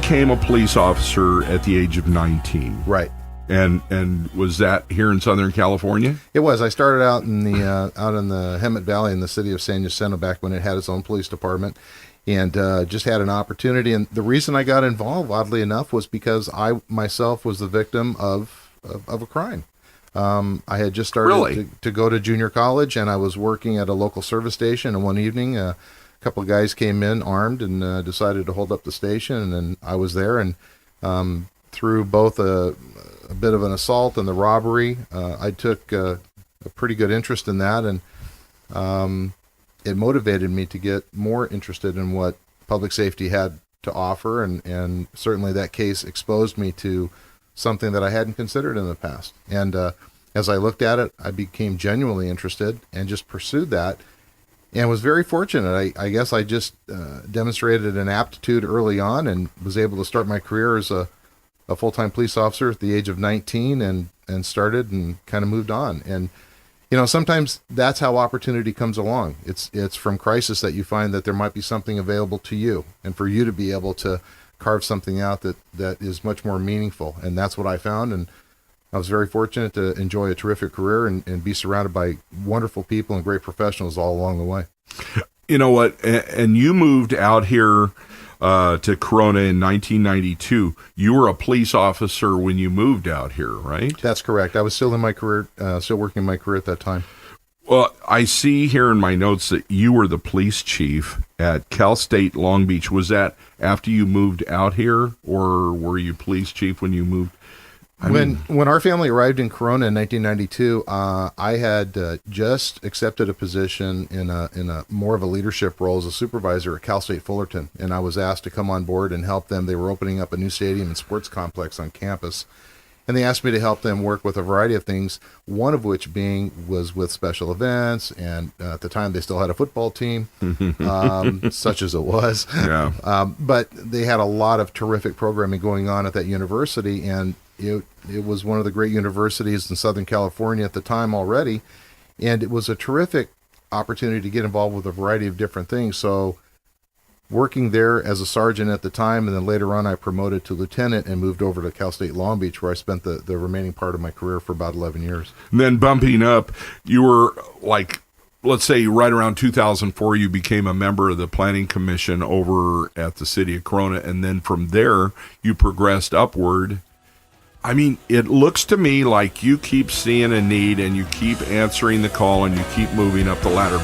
became a police officer at the age of 19. Right. And was that here in Southern California? It was. I started out in the Hemet Valley in the city of San Jacinto back when it had its own police department, and just had an opportunity. And the reason I got involved, oddly enough, was because I myself was the victim of a crime. I had just started to go to junior college, and I was working at a local service station. And one evening, a couple of guys came in armed and decided to hold up the station, and I was there. And through both a bit of an assault and the robbery, I took a pretty good interest in that, and it motivated me to get more interested in what public safety had to offer, and certainly that case exposed me to something that I hadn't considered in the past. And as I looked at it, I became genuinely interested and just pursued that, and was very fortunate. I guess I just demonstrated an aptitude early on and was able to start my career as a full-time police officer at the age of 19, and started and kind of moved on. And sometimes that's how opportunity comes along. It's from crisis that you find that there might be something available to you, and for you to be able to carve something out that is much more meaningful. And that's what I found. And I was very fortunate to enjoy a terrific career and be surrounded by wonderful people and great professionals all along the way. You know what? And you moved out here to Corona in 1992. You were a police officer when you moved out here, right? That's correct. I was still in my career, still working my career at that time. Well, I see here in my notes that you were the police chief at Cal State Long Beach. Was that after you moved out here, or were you police chief when you moved? When our family arrived in Corona in 1992, I had just accepted a position in a more of a leadership role as a supervisor at Cal State Fullerton, and I was asked to come on board and help them. They were opening up a new stadium and sports complex on campus, and they asked me to help them work with a variety of things, one of which was with special events, and at the time they still had a football team, such as it was. Yeah. But they had a lot of terrific programming going on at that university, and it was one of the great universities in Southern California at the time already, and it was a terrific opportunity to get involved with a variety of different things. So working there as a sergeant at the time, and then later on I promoted to lieutenant and moved over to Cal State Long Beach, where I spent the remaining part of my career for about 11 years. And then bumping up, you were like, let's say right around 2004, you became a member of the Planning Commission over at the city of Corona, and then from there you progressed upward. I mean, it looks to me like you keep seeing a need and you keep answering the call and you keep moving up the ladder.